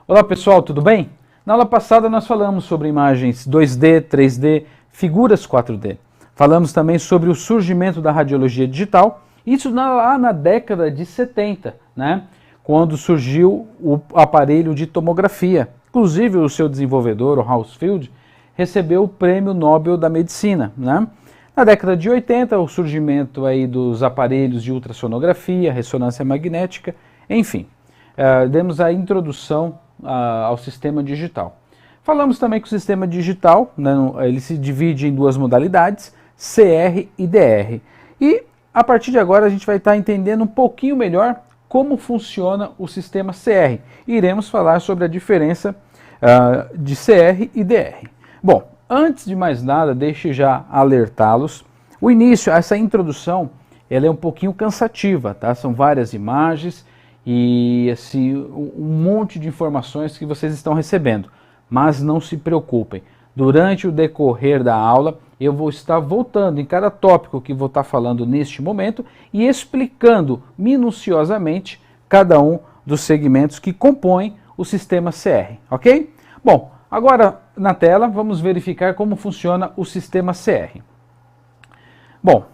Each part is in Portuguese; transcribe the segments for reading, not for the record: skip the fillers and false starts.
Olá pessoal, tudo bem? Na aula passada nós falamos sobre imagens 2D, 3D, figuras 4D. Falamos também sobre o surgimento da radiologia digital, isso lá na década de 70, né? Quando surgiu o aparelho de tomografia. Inclusive o seu desenvolvedor, o Hounsfield, recebeu o Prêmio Nobel da Medicina, né? Na década de 80, o surgimento aí dos aparelhos de ultrassonografia, ressonância magnética, enfim. Demos a introdução ao sistema digital. Falamos também que o sistema digital, né, ele se divide em duas modalidades, CR e DR. E a partir de agora a gente vai estar entendendo um pouquinho melhor como funciona o sistema CR. E iremos falar sobre a diferença de CR e DR. Bom, antes de mais nada, deixe já alertá-los. O início, essa introdução, ela é um pouquinho cansativa, tá? São várias imagens e assim, um monte de informações que vocês estão recebendo. Mas não se preocupem, durante o decorrer da aula eu vou estar voltando em cada tópico que vou estar falando neste momento e explicando minuciosamente cada um dos segmentos que compõem o sistema CR, ok? Bom, agora na tela vamos verificar como funciona o sistema CR. Bom,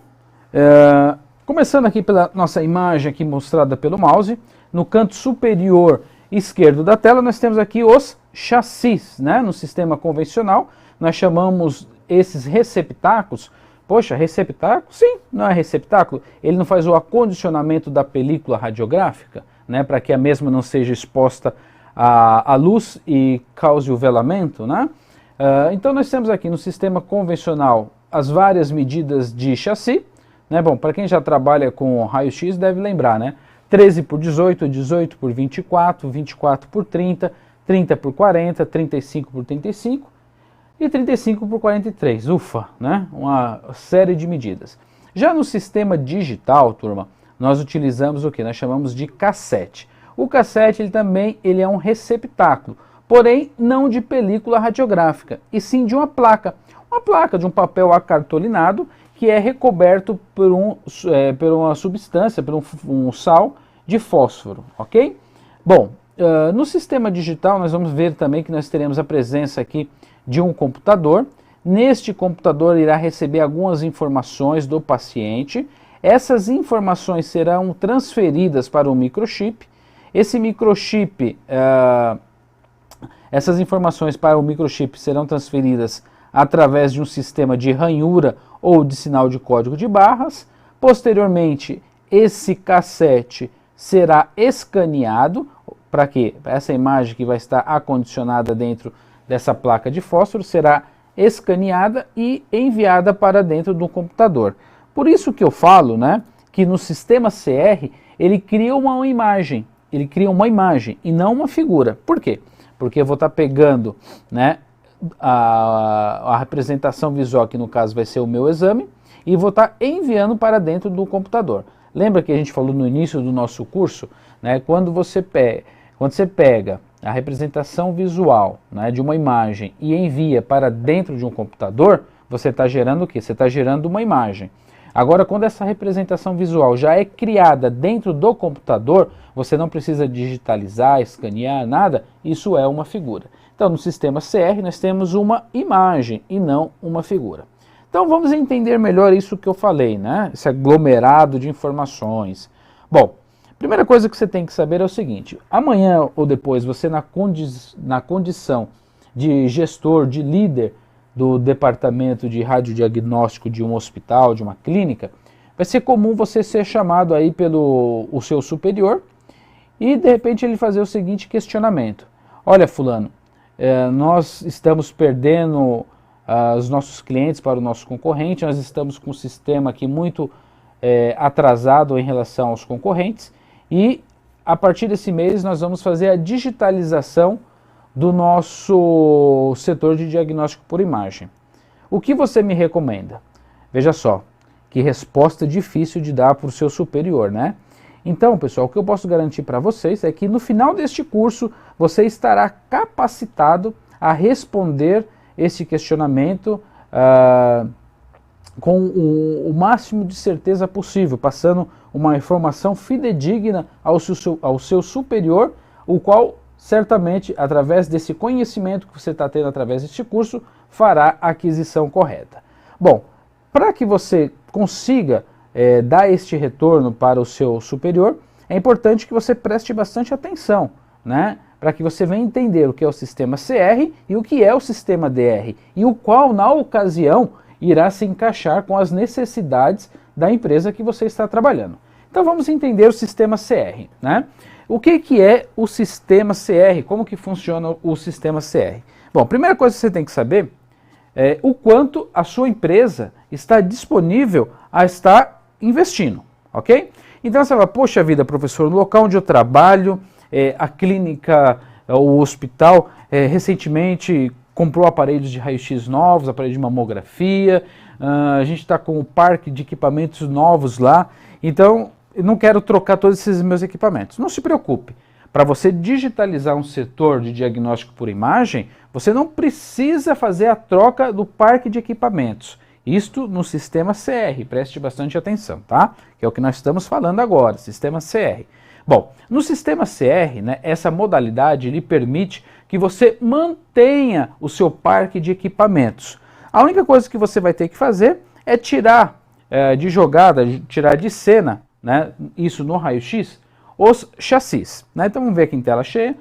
começando aqui pela nossa imagem aqui mostrada pelo mouse, no canto superior esquerdo da tela nós temos aqui os chassis, né? No sistema convencional nós chamamos esses receptáculos. Poxa, receptáculo? Sim, não é receptáculo. Ele não faz o acondicionamento da película radiográfica, né? Para que a mesma não seja exposta à luz e cause o velamento, né? Então nós temos aqui no sistema convencional as várias medidas de chassi, né? Bom, para quem já trabalha com raio-x deve lembrar, né? 13 por 18, 18 por 24, 24 por 30, 30 por 40, 35 por 35 e 35 por 43. Ufa, né? Uma série de medidas. Já no sistema digital, turma, nós utilizamos o que? Nós chamamos de cassete. O cassete ele é um receptáculo, porém não de película radiográfica, e sim de uma placa de um papel acartolinado que é recoberto por uma substância, por um sal de fósforo, ok? Bom, no sistema digital nós vamos ver também que nós teremos a presença aqui de um computador. Neste computador irá receber algumas informações do paciente. Essas informações serão transferidas para um microchip. Esse microchip, essas informações para o microchip serão transferidas através de um sistema de ranhura ou de sinal de código de barras. Posteriormente, esse cassete será escaneado. Para quê? Essa imagem que vai estar acondicionada dentro dessa placa de fósforo será escaneada e enviada para dentro do computador. Por isso que eu falo, né, que no sistema CR ele cria uma imagem, e não uma figura. Por quê? Porque eu vou estar pegando, né, a representação visual, que no caso vai ser o meu exame, e vou estar enviando para dentro do computador. Lembra que a gente falou no início do nosso curso, né, quando você pega a representação visual, né, de uma imagem e envia para dentro de um computador, você está gerando o quê? Você está gerando uma imagem. Agora, quando essa representação visual já é criada dentro do computador, você não precisa digitalizar, escanear, nada, isso é uma figura. Então, no sistema CR, nós temos uma imagem e não uma figura. Então, vamos entender melhor isso que eu falei, né? Esse aglomerado de informações. Bom, a primeira coisa que você tem que saber é o seguinte: amanhã ou depois, você na condição de gestor, de líder do departamento de radiodiagnóstico de um hospital, de uma clínica, vai ser comum você ser chamado aí pelo seu superior e de repente ele fazer o seguinte questionamento: olha, fulano, nós estamos perdendo os nossos clientes para o nosso concorrente, nós estamos com um sistema aqui muito atrasado em relação aos concorrentes e a partir desse mês nós vamos fazer a digitalização do nosso setor de diagnóstico por imagem. O que você me recomenda? Veja só, que resposta difícil de dar para o seu superior, né? Então, pessoal, o que eu posso garantir para vocês é que no final deste curso você estará capacitado a responder esse questionamento com o máximo de certeza possível, passando uma informação fidedigna ao seu superior, o qual certamente, através desse conhecimento que você está tendo através deste curso, fará a aquisição correta. Bom, para que você consiga dar este retorno para o seu superior, é importante que você preste bastante atenção, né? Para que você venha entender o que é o sistema CR e o que é o sistema DR, e o qual, na ocasião, irá se encaixar com as necessidades da empresa que você está trabalhando. Então vamos entender o sistema CR, né? O que é o sistema CR? Como que funciona o sistema CR? Bom, a primeira coisa que você tem que saber é o quanto a sua empresa está disponível a estar investindo, ok? Então você fala, poxa vida, professor, no local onde eu trabalho, a clínica, o hospital, recentemente comprou aparelhos de raio-x novos, aparelhos de mamografia, a gente está com um parque de equipamentos novos lá, então eu não quero trocar todos esses meus equipamentos. Não se preocupe, para você digitalizar um setor de diagnóstico por imagem, você não precisa fazer a troca do parque de equipamentos. Isto no sistema CR, preste bastante atenção, tá? Que é o que nós estamos falando agora, sistema CR. Bom, no sistema CR, né, essa modalidade lhe permite que você mantenha o seu parque de equipamentos. A única coisa que você vai ter que fazer é tirar de jogada, tirar de cena, né, isso no raio-x, os chassis. Né? Então vamos ver aqui em tela cheia,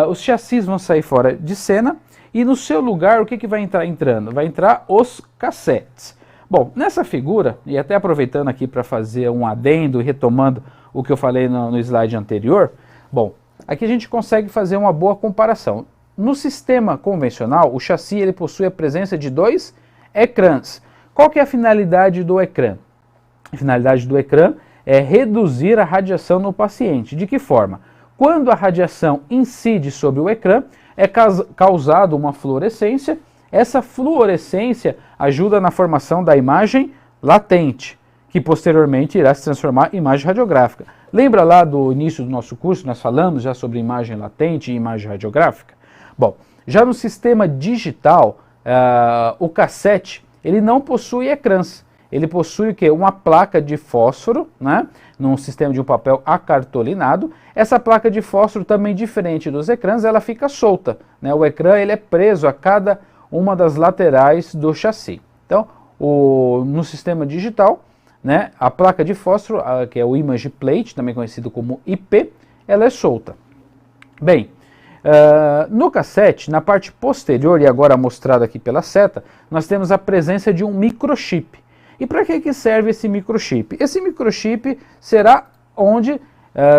os chassis vão sair fora de cena e no seu lugar o que vai entrar entrando? Vai entrar os cassetes. Bom, nessa figura, e até aproveitando aqui para fazer um adendo e retomando o que eu falei no slide anterior, bom, aqui a gente consegue fazer uma boa comparação. No sistema convencional, o chassi ele possui a presença de 2 ecrãs. Qual que é a finalidade do ecrã? A finalidade do ecrã é reduzir a radiação no paciente. De que forma? Quando a radiação incide sobre o ecrã, é causada uma fluorescência. Essa fluorescência ajuda na formação da imagem latente, que posteriormente irá se transformar em imagem radiográfica. Lembra lá do início do nosso curso, nós falamos já sobre imagem latente e imagem radiográfica? Bom, já no sistema digital, o cassete, ele não possui ecrãs. Ele possui o quê? Uma placa de fósforo, né? Num sistema de um papel acartolinado. Essa placa de fósforo, também diferente dos ecrãs, ela fica solta, né? O ecrã ele é preso a cada uma das laterais do chassi. Então, no sistema digital, né, a placa de fósforo, que é o image plate, também conhecido como IP, ela é solta. Bem, no cassete, na parte posterior, e agora mostrado aqui pela seta, nós temos a presença de um microchip. E para que serve esse microchip? Esse microchip será onde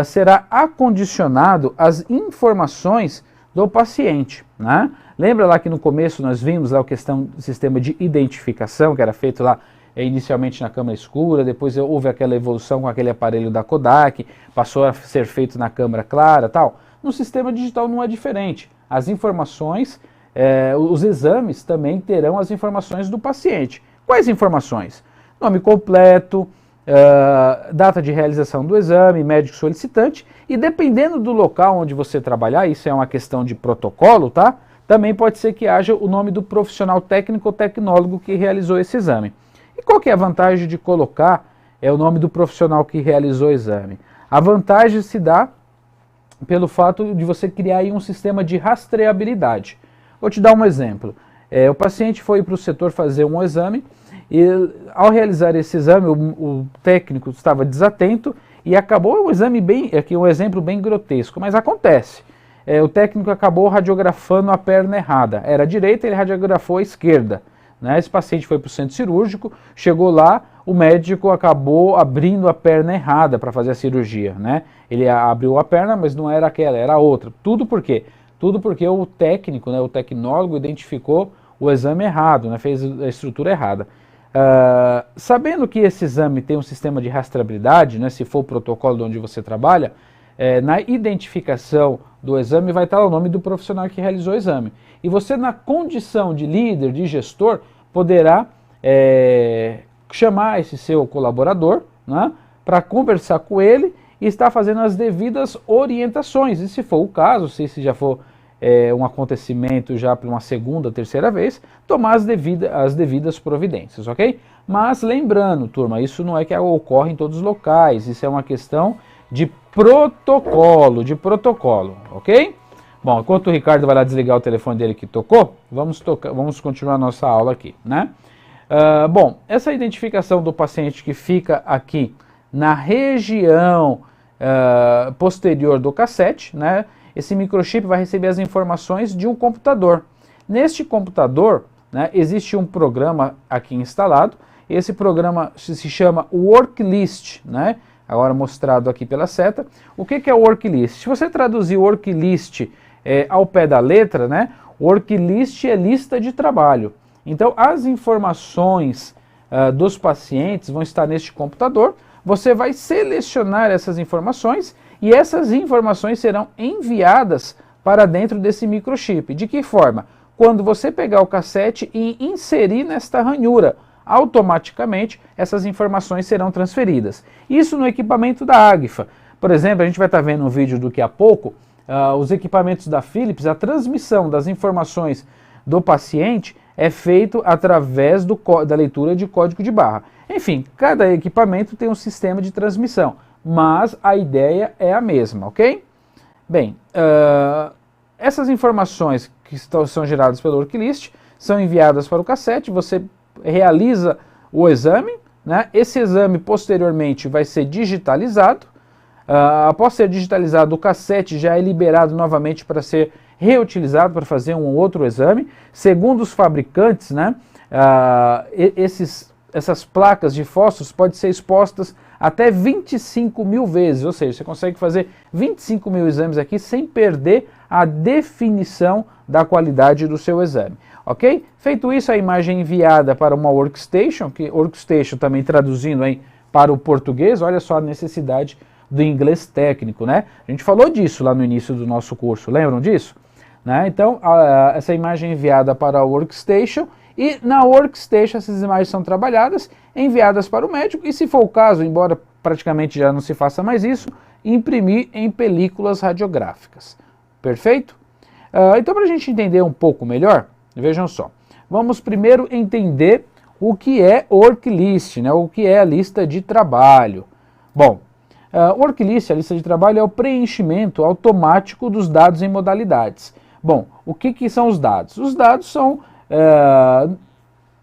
será acondicionado as informações do paciente, né? Lembra lá que no começo nós vimos lá a questão do sistema de identificação, que era feito lá inicialmente na câmera escura, depois houve aquela evolução com aquele aparelho da Kodak, passou a ser feito na câmera clara, tal. No sistema digital não é diferente. As informações, os exames também terão as informações do paciente. Quais informações? Nome completo, data de realização do exame, médico solicitante, e dependendo do local onde você trabalhar, isso é uma questão de protocolo, tá? Também pode ser que haja o nome do profissional técnico ou tecnólogo que realizou esse exame. E qual que é a vantagem de colocar o nome do profissional que realizou o exame? A vantagem se dá pelo fato de você criar aí um sistema de rastreabilidade. Vou te dar um exemplo. O paciente foi para o setor fazer um exame e ao realizar esse exame o técnico estava desatento e acabou um exame aqui um exemplo bem grotesco, mas acontece. O técnico acabou radiografando a perna errada. Era a direita, ele radiografou a esquerda. Né? Esse paciente foi para o centro cirúrgico, chegou lá, o médico acabou abrindo a perna errada para fazer a cirurgia. Né? Ele abriu a perna, mas não era aquela, era outra. Tudo por quê? Tudo porque o técnico, né, o tecnólogo, identificou o exame errado, né, fez a estrutura errada. Sabendo que esse exame tem um sistema de rastreabilidade, né, se for o protocolo de onde você trabalha, na identificação do exame vai estar o nome do profissional que realizou o exame. E você, na condição de líder, de gestor, poderá chamar esse seu colaborador, né, para conversar com ele e estar fazendo as devidas orientações. E se for o caso, se esse já for um acontecimento já para uma segunda, terceira vez, tomar as devidas providências, ok? Mas lembrando, turma, isso não é que ocorre em todos os locais, isso é uma questão de protocolo, ok? Bom, enquanto o Ricardo vai lá desligar o telefone dele que tocou, vamos continuar a nossa aula aqui, né? Bom, essa identificação do paciente que fica aqui na região posterior do cassete, né? Esse microchip vai receber as informações de um computador. Neste computador, né, existe um programa aqui instalado. Esse programa se chama Worklist, né? Agora mostrado aqui pela seta. O que é o Worklist? Se você traduzir Worklist ao pé da letra, né? Worklist é lista de trabalho. Então, as informações dos pacientes vão estar neste computador. Você vai selecionar essas informações e essas informações serão enviadas para dentro desse microchip. De que forma? Quando você pegar o cassete e inserir nesta ranhura, automaticamente essas informações serão transferidas. Isso no equipamento da Agfa. Por exemplo, a gente vai estar vendo um vídeo daqui a pouco, os equipamentos da Philips, a transmissão das informações do paciente é feito através da leitura de código de barra. Enfim, cada equipamento tem um sistema de transmissão, mas a ideia é a mesma, ok? Bem, essas informações que são geradas pelo Worklist são enviadas para o cassete, você realiza o exame, né? Esse exame posteriormente vai ser digitalizado. Após ser digitalizado, o cassete já é liberado novamente para ser reutilizado para fazer um outro exame. Segundo os fabricantes, né, essas placas de fósforos podem ser expostas até 25 mil vezes, ou seja, você consegue fazer 25 mil exames aqui sem perder a definição da qualidade do seu exame, ok? Feito isso, a imagem é enviada para uma workstation, que workstation também traduzindo aí para o português, olha só a necessidade do inglês técnico, né? A gente falou disso lá no início do nosso curso, lembram disso? Né? Então, essa imagem é enviada para a workstation e na workstation essas imagens são trabalhadas, enviadas para o médico e, se for o caso, embora praticamente já não se faça mais isso, imprimir em películas radiográficas. Perfeito? Então, para a gente entender um pouco melhor, vejam só, vamos primeiro entender o que é Worklist, né? O que é a lista de trabalho. Bom, Worklist, a lista de trabalho, é o preenchimento automático dos dados em modalidades. Bom, o que são os dados? Os dados são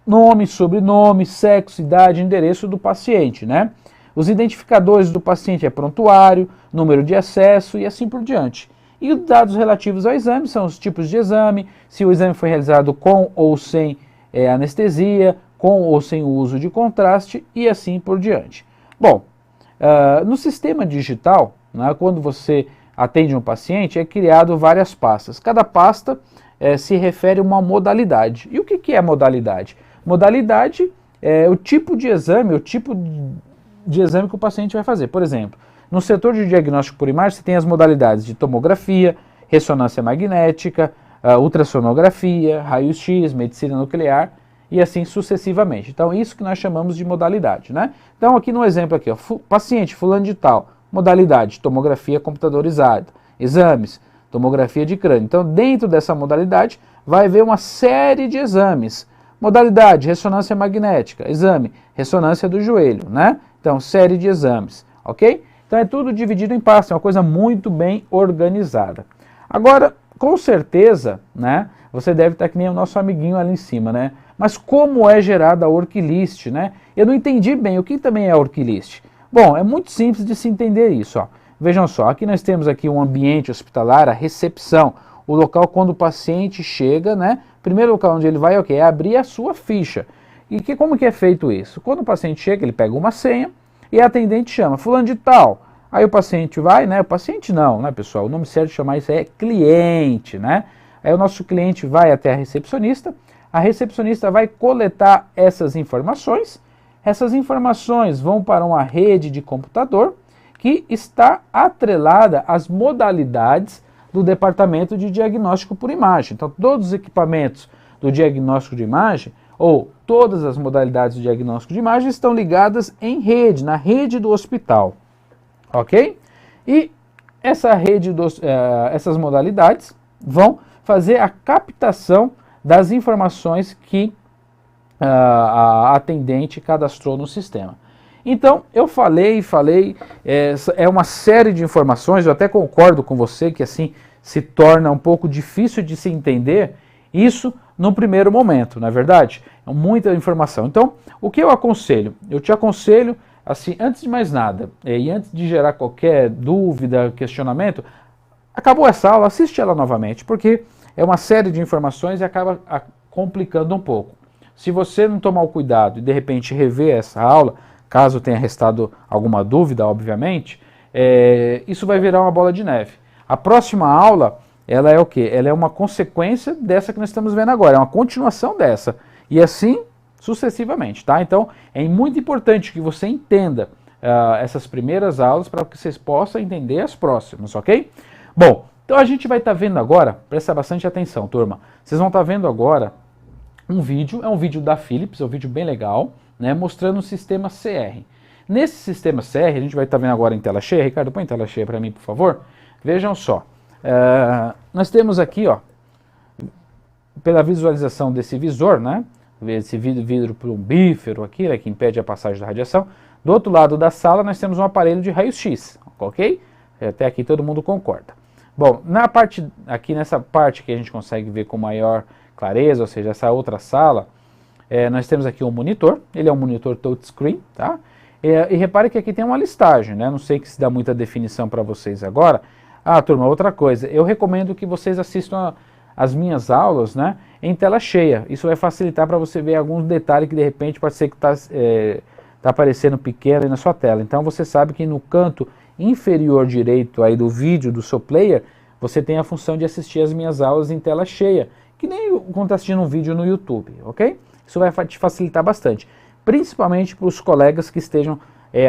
nome, sobrenome, sexo, idade, endereço do paciente, né? Os identificadores do paciente é prontuário, número de acesso e assim por diante. E os dados relativos ao exame são os tipos de exame, se o exame foi realizado com ou sem anestesia, com ou sem o uso de contraste e assim por diante. Bom, no sistema digital, né, quando você atende um paciente, é criado várias pastas. Cada pasta se refere a uma modalidade. E o que é modalidade? Modalidade é o tipo de exame, de exame que o paciente vai fazer. Por exemplo, no setor de diagnóstico por imagem, você tem as modalidades de tomografia, ressonância magnética, ultrassonografia, raio-x, medicina nuclear e assim sucessivamente. Então, isso que nós chamamos de modalidade, né? Então, aqui no exemplo aqui, ó, paciente fulano de tal, modalidade, tomografia computadorizada, exames, tomografia de crânio. Então, dentro dessa modalidade, vai haver uma série de exames. Modalidade, ressonância magnética, exame, ressonância do joelho, né? Então, série de exames, ok? Então, é tudo dividido em pastas, é uma coisa muito bem organizada. Agora, com certeza, né, você deve estar que nem o nosso amiguinho ali em cima, né? Mas como é gerada a Worklist, né? Eu não entendi bem o que também é a Worklist. Bom, é muito simples de se entender isso, ó. Vejam só, aqui nós temos aqui um ambiente hospitalar, a recepção, o local quando o paciente chega, né? Primeiro local onde ele vai é abrir a sua ficha. E como que é feito isso? Quando o paciente chega, ele pega uma senha e a atendente chama, fulano de tal. Aí o paciente vai, né? O paciente não, né, pessoal? O nome certo de chamar isso é cliente, né? Aí o nosso cliente vai até a recepcionista vai coletar essas informações vão para uma rede de computador que está atrelada às modalidades do departamento de diagnóstico por imagem. Então, todos os equipamentos do diagnóstico de imagem, ou todas as modalidades do diagnóstico de imagem, estão ligadas em rede, na rede do hospital. Ok? E essas modalidades vão fazer a captação das informações que a atendente cadastrou no sistema. Então, eu falei, é uma série de informações, eu até concordo com você que assim, se torna um pouco difícil de se entender isso no primeiro momento, não é verdade? É muita informação. Então, o que eu aconselho? Eu te aconselho, assim, antes de mais nada, e antes de gerar qualquer dúvida, questionamento, acabou essa aula, assiste ela novamente, porque é uma série de informações e acaba complicando um pouco. Se você não tomar o cuidado e de repente rever essa aula, caso tenha restado alguma dúvida, obviamente, isso vai virar uma bola de neve. A próxima aula, ela é o quê? Ela é uma consequência dessa que nós estamos vendo agora, é uma continuação dessa. E assim, sucessivamente, tá? Então, é muito importante que você entenda essas primeiras aulas para que vocês possam entender as próximas, ok? Bom, então a gente vai estar vendo agora, presta bastante atenção, turma. Vocês vão estar vendo agora um vídeo, é um vídeo da Philips, é um vídeo bem legal, né, mostrando o sistema CR. Nesse sistema CR, a gente vai estar vendo agora em tela cheia. Ricardo, põe em tela cheia para mim, por favor. Vejam só, nós temos aqui, ó, pela visualização desse visor, né, esse vidro plumbífero aqui, né, que impede a passagem da radiação. Do outro lado da sala, nós temos um aparelho de raio-x, ok? Até aqui todo mundo concorda. Bom, aqui nessa parte que a gente consegue ver com maior clareza, ou seja, essa outra sala, nós temos aqui um monitor, ele é um monitor touchscreen, tá? E repare que aqui tem uma listagem, né? Não sei que se dá muita definição para vocês agora. Ah, turma, outra coisa, eu recomendo que vocês assistam as minhas aulas, né, em tela cheia. Isso vai facilitar para você ver alguns detalhes que de repente pode ser que tá aparecendo pequeno aí na sua tela. Então você sabe que no canto inferior direito aí do vídeo do seu player, você tem a função de assistir as minhas aulas em tela cheia, que nem quando está assistindo um vídeo no YouTube, ok? Isso vai te facilitar bastante, principalmente para os colegas que estejam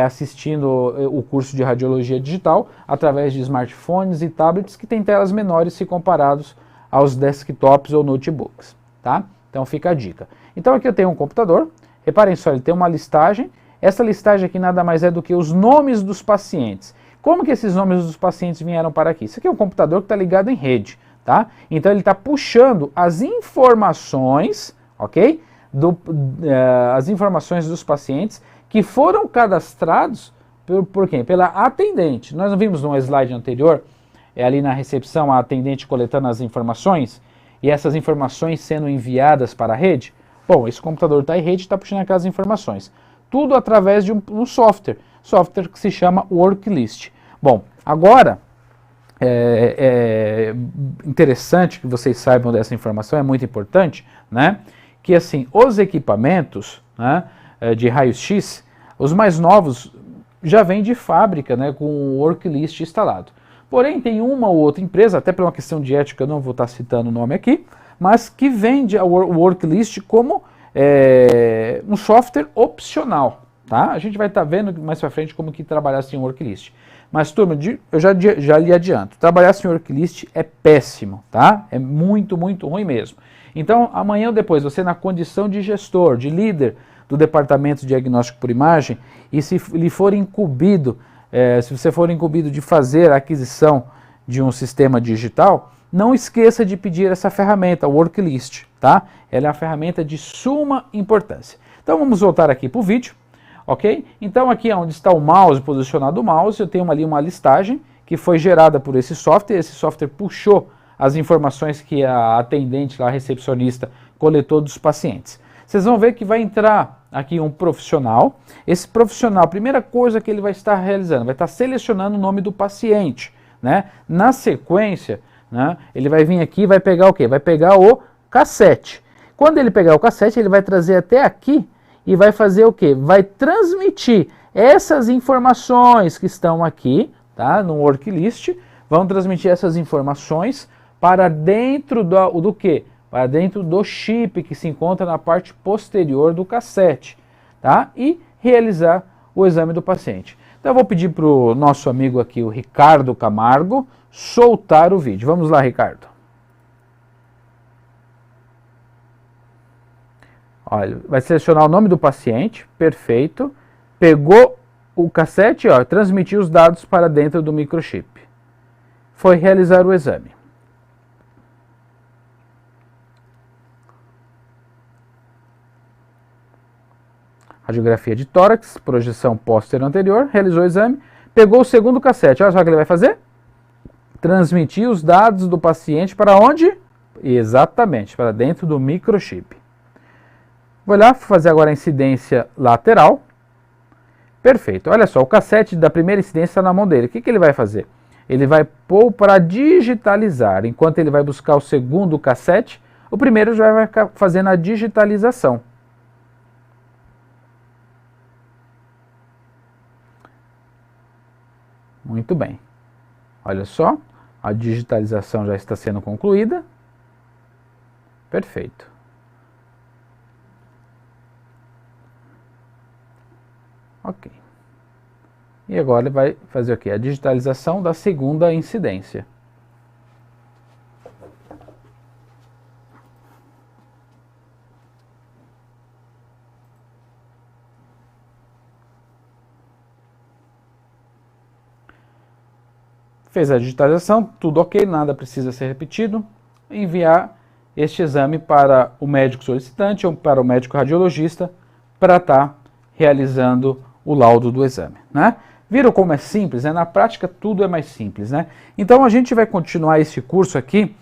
assistindo o curso de radiologia digital através de smartphones e tablets que têm telas menores se comparados aos desktops ou notebooks, tá? Então fica a dica. Então aqui eu tenho um computador, reparem só, ele tem uma listagem. Essa listagem aqui nada mais é do que os nomes dos pacientes. Como que esses nomes dos pacientes vieram para aqui? Isso aqui é um computador que está ligado em rede, tá? Então ele está puxando as informações, ok? As informações dos pacientes que foram cadastrados por quem? Pela atendente. Nós não vimos no slide anterior, ali na recepção, a atendente coletando as informações e essas informações sendo enviadas para a rede? Bom, esse computador está em rede e está puxando aquelas informações. Tudo através de um software que se chama Worklist. Bom, agora é interessante que vocês saibam dessa informação, é muito importante, né? Que assim, os equipamentos, né, de raio-x, os mais novos já vêm de fábrica, né, com o Worklist instalado. Porém, tem uma ou outra empresa, até por uma questão de ética, eu não vou estar citando o nome aqui, mas que vende o Worklist como um software opcional, tá? A gente vai estar vendo mais para frente como que trabalhar sem Worklist. Mas, turma, eu já lhe adianto, trabalhar sem Worklist é péssimo, tá? É muito, muito ruim mesmo. Então, amanhã ou depois, você na condição de gestor, de líder do departamento de diagnóstico por imagem, e se lhe for incumbido, se você for incumbido de fazer a aquisição de um sistema digital, não esqueça de pedir essa ferramenta, o Worklist, tá? Ela é uma ferramenta de suma importância. Então vamos voltar aqui para o vídeo, ok? Então aqui onde está o mouse, posicionado o mouse, eu tenho ali uma listagem que foi gerada por esse software puxou as informações que a atendente, a recepcionista, coletou dos pacientes. Vocês vão ver que vai entrar aqui um profissional. Esse profissional, a primeira coisa que ele vai estar realizando, vai estar selecionando o nome do paciente, né? Na sequência, né, ele vai vir aqui e vai pegar o quê? Vai pegar o cassete. Quando ele pegar o cassete, ele vai trazer até aqui e vai fazer o quê? Vai transmitir essas informações que estão aqui, tá, no Worklist, vão transmitir essas informações para dentro do quê? Para dentro do chip que se encontra na parte posterior do cassete, tá? E realizar o exame do paciente. Então eu vou pedir para o nosso amigo aqui, o Ricardo Camargo, soltar o vídeo. Vamos lá, Ricardo. Olha, vai selecionar o nome do paciente, perfeito. Pegou o cassete, ó, transmitiu os dados para dentro do microchip. Foi realizar o exame. Radiografia de tórax, projeção posterior anterior, realizou o exame, pegou o segundo cassete. Olha só o que ele vai fazer. transmitir os dados do paciente para onde? Exatamente, para dentro do microchip. Vou lá fazer agora a incidência lateral. Perfeito, olha só, o cassete da primeira incidência está na mão dele. O que ele vai fazer? Ele vai pôr para digitalizar. Enquanto ele vai buscar o segundo cassete, o primeiro já vai ficar fazendo a digitalização. Muito bem. Olha só, a digitalização já está sendo concluída. Perfeito. Ok. E agora ele vai fazer o quê? A digitalização da segunda incidência. Fez a digitalização, tudo ok, nada precisa ser repetido. Enviar este exame para o médico solicitante ou para o médico radiologista para estar realizando o laudo do exame, né? Viram como é simples, né? Na prática tudo é mais simples, né? Então a gente vai continuar esse curso aqui,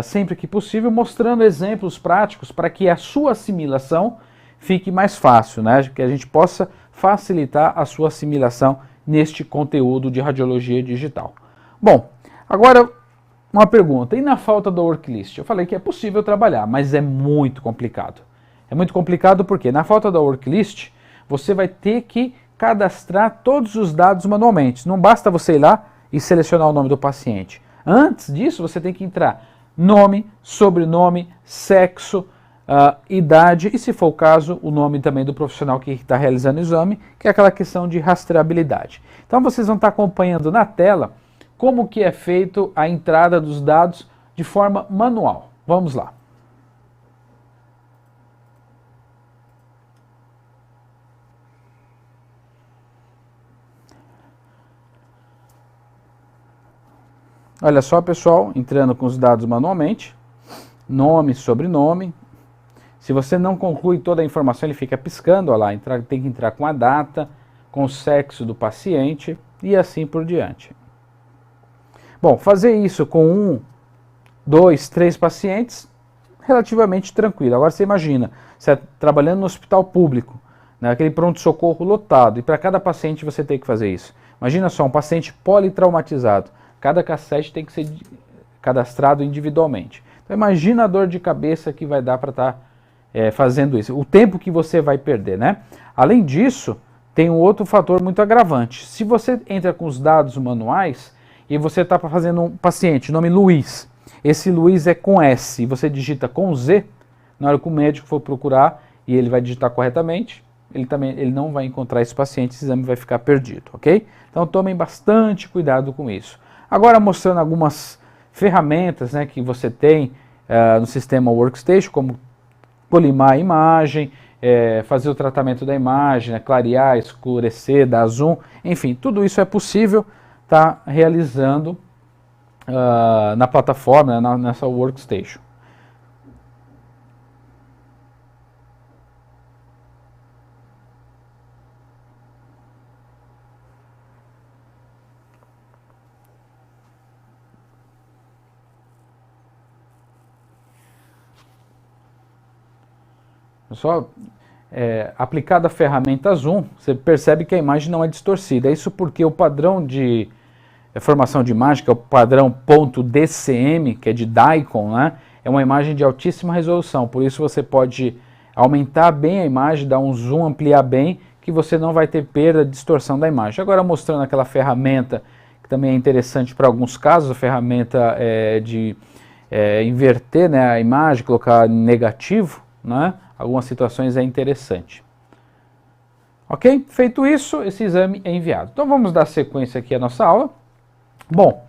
sempre que possível, mostrando exemplos práticos para que a sua assimilação fique mais fácil, né? Que a gente possa facilitar a sua assimilação neste conteúdo de radiologia digital. Bom, agora uma pergunta, e na falta do worklist? Eu falei que é possível trabalhar, mas é muito complicado. É muito complicado porque na falta da worklist, você vai ter que cadastrar todos os dados manualmente. Não basta você ir lá e selecionar o nome do paciente. Antes disso, você tem que entrar nome, sobrenome, sexo, idade e, se for o caso, o nome também do profissional que está realizando o exame, que é aquela questão de rastreabilidade. Então vocês vão estar acompanhando na tela como que é feito a entrada dos dados de forma manual. Vamos lá. Olha só, pessoal, entrando com os dados manualmente, nome, sobrenome. Se você não conclui toda a informação, ele fica piscando, olha lá, tem que entrar com a data, com o sexo do paciente e assim por diante. Bom, fazer isso com 1, 2, 3 pacientes, relativamente tranquilo. Agora você imagina, você trabalhando no hospital público, né, aquele pronto-socorro lotado, e para cada paciente você tem que fazer isso. Imagina só, um paciente politraumatizado. Cada cassete tem que ser cadastrado individualmente. Então imagina a dor de cabeça que vai dar para estar fazendo isso. O tempo que você vai perder, né? Além disso, tem um outro fator muito agravante. Se você entra com os dados manuais e você está fazendo um paciente, nome Luiz, esse Luiz é com S, e você digita com Z, na hora que o médico for procurar e ele vai digitar corretamente, ele não vai encontrar esse paciente, esse exame vai ficar perdido, ok? Então tomem bastante cuidado com isso. Agora mostrando algumas ferramentas, né, que você tem no sistema Workstation, como polimar a imagem, fazer o tratamento da imagem, né, clarear, escurecer, dar zoom, enfim, tudo isso é possível estar realizando na plataforma, né, nessa Workstation. Só aplicada a ferramenta Zoom, você percebe que a imagem não é distorcida. Isso porque o padrão de formação de imagem, que é o padrão .dcm, que é de DICOM, né, é uma imagem de altíssima resolução. Por isso você pode aumentar bem a imagem, dar um zoom, ampliar bem, que você não vai ter perda, distorção da imagem. Agora mostrando aquela ferramenta, que também é interessante para alguns casos, a ferramenta de inverter, né, a imagem, colocar negativo, né? Algumas situações é interessante. Ok? Feito isso, esse exame é enviado. Então vamos dar sequência aqui à nossa aula. Bom,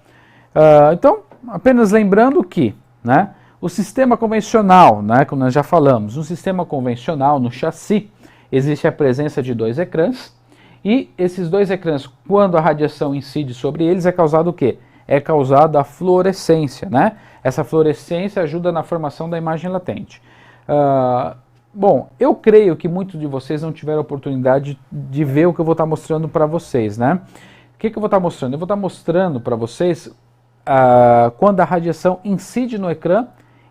então apenas lembrando que, né, o sistema convencional, né, como nós já falamos, no sistema convencional, no chassi, existe a presença de 2 ecrãs, e esses 2 ecrãs, quando a radiação incide sobre eles, é causado o quê? É causada a fluorescência, né? Essa fluorescência ajuda na formação da imagem latente. Bom, eu creio que muitos de vocês não tiveram a oportunidade de ver o que eu vou estar mostrando para vocês, né? O que eu vou estar mostrando? Eu vou estar mostrando para vocês quando a radiação incide no ecrã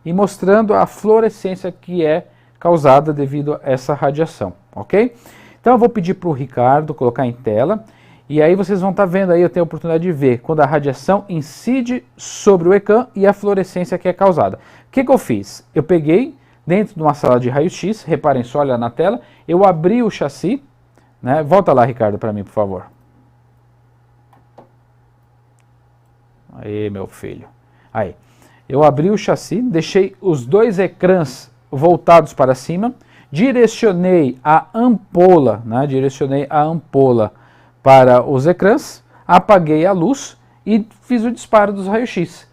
e mostrando a fluorescência que é causada devido a essa radiação, ok? Então eu vou pedir para o Ricardo colocar em tela, e aí vocês vão estar vendo aí, eu tenho a oportunidade de ver, quando a radiação incide sobre o ecrã e a fluorescência que é causada. O que eu fiz? Eu peguei dentro de uma sala de raio-x, reparem só, olha na tela, eu abri o chassi, né? Volta lá, Ricardo, para mim, por favor. Aí, meu filho. Aí, eu abri o chassi, deixei os dois ecrãs voltados para cima, direcionei a ampola, né? Direcionei a ampola para os ecrãs, apaguei a luz e fiz o disparo dos raios-x.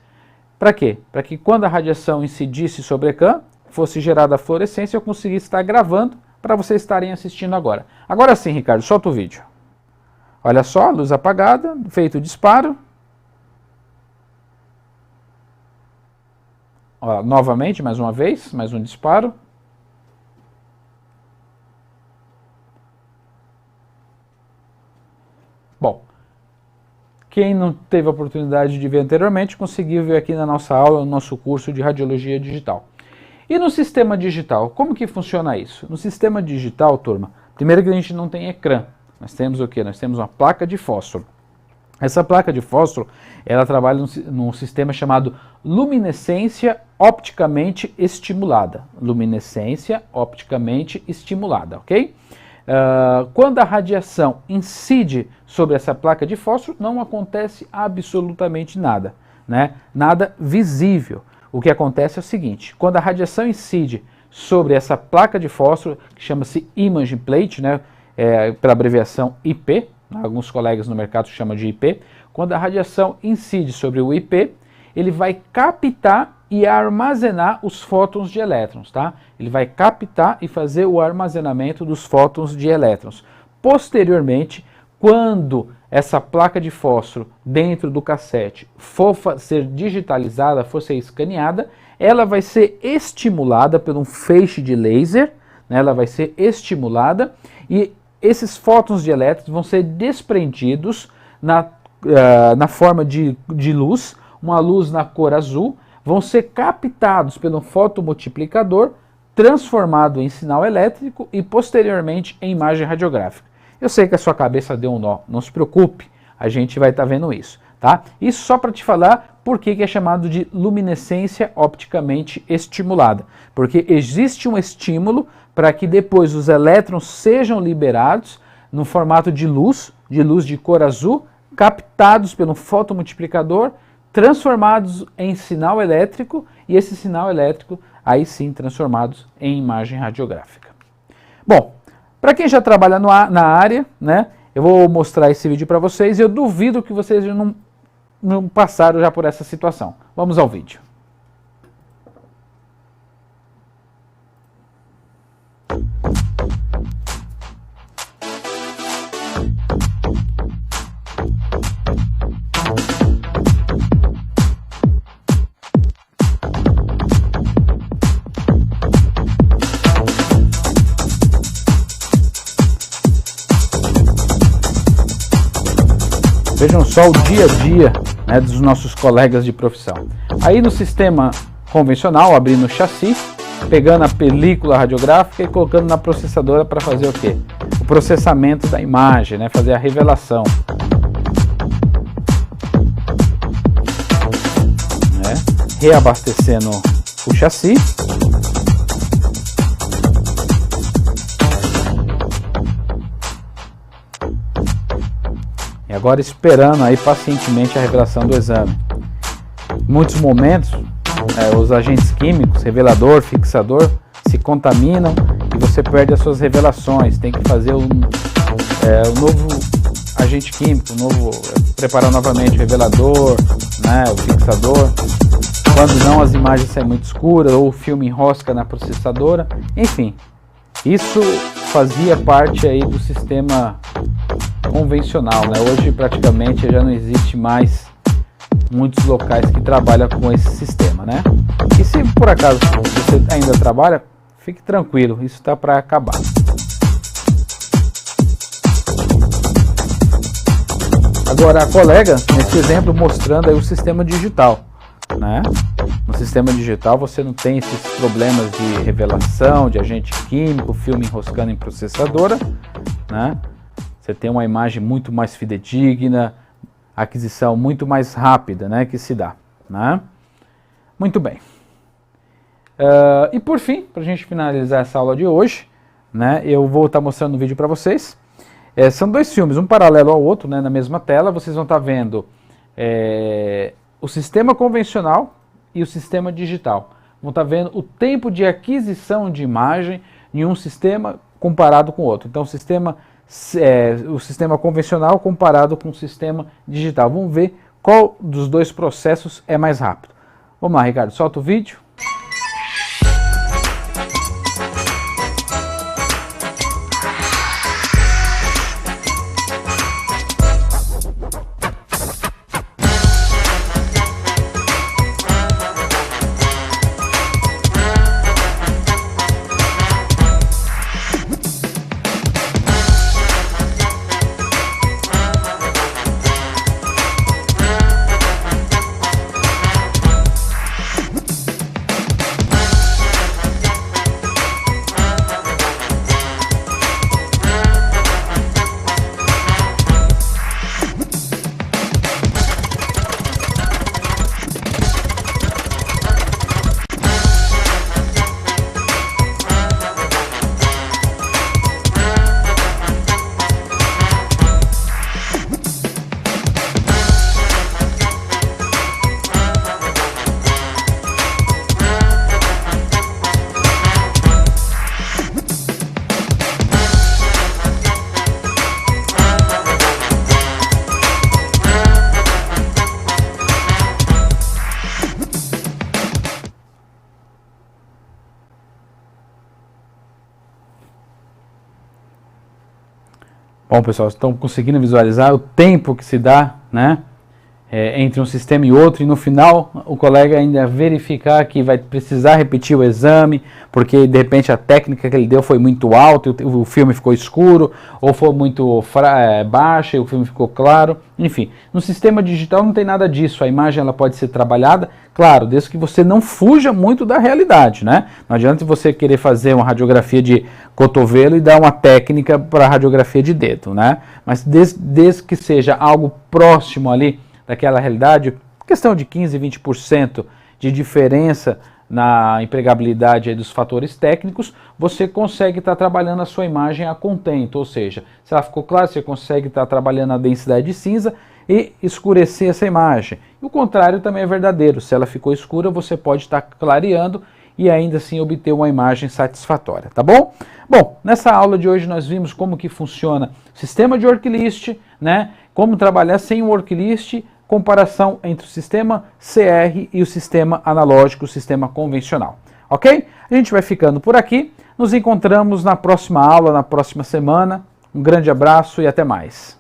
Para quê? Para que quando a radiação incidisse sobre o ecrã, fosse gerada a fluorescência, eu conseguisse estar gravando para vocês estarem assistindo agora. Agora sim, Ricardo, solta o vídeo. Olha só, luz apagada, feito o disparo. Ó, novamente, mais uma vez, mais um disparo. Bom, quem não teve a oportunidade de ver anteriormente, conseguiu ver aqui na nossa aula, no nosso curso de Radiologia Digital. E no sistema digital, como que funciona isso? No sistema digital, turma, primeiro que a gente não tem ecrã. Nós temos o quê? Nós temos uma placa de fósforo. Essa placa de fósforo, ela trabalha num sistema chamado luminescência opticamente estimulada. Luminescência opticamente estimulada, ok? Quando a radiação incide sobre essa placa de fósforo, não acontece absolutamente nada, né? Nada visível. O que acontece é o seguinte, quando a radiação incide sobre essa placa de fósforo, que chama-se imaging plate, né? Pela abreviação IP, alguns colegas no mercado chamam de IP, quando a radiação incide sobre o IP, ele vai captar e armazenar os fótons de elétrons, tá? Ele vai captar e fazer o armazenamento dos fótons de elétrons. Posteriormente, quando essa placa de fósforo dentro do cassete for ser digitalizada, for ser escaneada, ela vai ser estimulada por um feixe de laser, né? Ela vai ser estimulada e esses fótons de elétrons vão ser desprendidos na forma de luz, uma luz na cor azul, vão ser captados pelo fotomultiplicador, transformado em sinal elétrico e posteriormente em imagem radiográfica. Eu sei que a sua cabeça deu um nó, não se preocupe, a gente vai estar vendo isso, tá? Isso só para te falar por que é chamado de luminescência opticamente estimulada, porque existe um estímulo para que depois os elétrons sejam liberados no formato de luz de cor azul, captados pelo fotomultiplicador, transformados em sinal elétrico e esse sinal elétrico aí sim transformados em imagem radiográfica. Bom, para quem já trabalha na área, né, eu vou mostrar esse vídeo para vocês e eu duvido que vocês não passaram já por essa situação. Vamos ao vídeo. Vejam só o dia a dia, né, dos nossos colegas de profissão. Aí no sistema convencional, abrindo o chassi, pegando a película radiográfica e colocando na processadora para fazer o quê? O processamento da imagem, né, fazer a revelação. Né, reabastecendo o chassi. E agora esperando aí pacientemente a revelação do exame. Em muitos momentos, os agentes químicos, revelador, fixador, se contaminam e você perde as suas revelações. Tem que fazer um novo agente químico, preparar novamente o revelador, né, o fixador. Quando não, as imagens saem muito escuras ou o filme enrosca na processadora. Enfim, isso fazia parte aí do sistema convencional, né? Hoje praticamente já não existe mais muitos locais que trabalham com esse sistema, né? E se por acaso você ainda trabalha, fique tranquilo, isso está para acabar. Agora a colega, nesse exemplo, mostrando aí o sistema digital, né? No sistema digital você não tem esses problemas de revelação, de agente químico, filme enroscando em processadora, né? Você tem uma imagem muito mais fidedigna, aquisição muito mais rápida, né, que se dá, né? Muito bem. E por fim, para a gente finalizar essa aula de hoje, né, eu vou estar mostrando um vídeo para vocês. São dois filmes, um paralelo ao outro, né, na mesma tela. Vocês vão estar vendo o sistema convencional e o sistema digital. Vão estar vendo o tempo de aquisição de imagem em um sistema comparado com o outro. Então, o sistema convencional comparado com o sistema digital. Vamos ver qual dos dois processos é mais rápido. Vamos lá, Ricardo, solta o vídeo. Bom, pessoal, estão conseguindo visualizar o tempo que se dá, né, entre um sistema e outro, e no final o colega ainda verificar que vai precisar repetir o exame, porque de repente a técnica que ele deu foi muito alta e o filme ficou escuro, ou foi muito baixa e o filme ficou claro. Enfim, no sistema digital não tem nada disso, a imagem ela pode ser trabalhada, claro, desde que você não fuja muito da realidade, né? Não adianta você querer fazer uma radiografia de cotovelo e dar uma técnica para radiografia de dedo, né? Mas desde que seja algo próximo ali daquela realidade, questão de 15, 20% de diferença na empregabilidade aí dos fatores técnicos, você consegue estar trabalhando a sua imagem a contento, ou seja, se ela ficou clara, você consegue estar trabalhando a densidade de cinza e escurecer essa imagem. E o contrário também é verdadeiro, se ela ficou escura, você pode estar clareando e ainda assim obter uma imagem satisfatória, tá bom? Bom, nessa aula de hoje nós vimos como que funciona o sistema de worklist, né? Como trabalhar sem o worklist, comparação entre o sistema CR e o sistema analógico, o sistema convencional. Ok? A gente vai ficando por aqui. Nos encontramos na próxima aula, na próxima semana. Um grande abraço e até mais.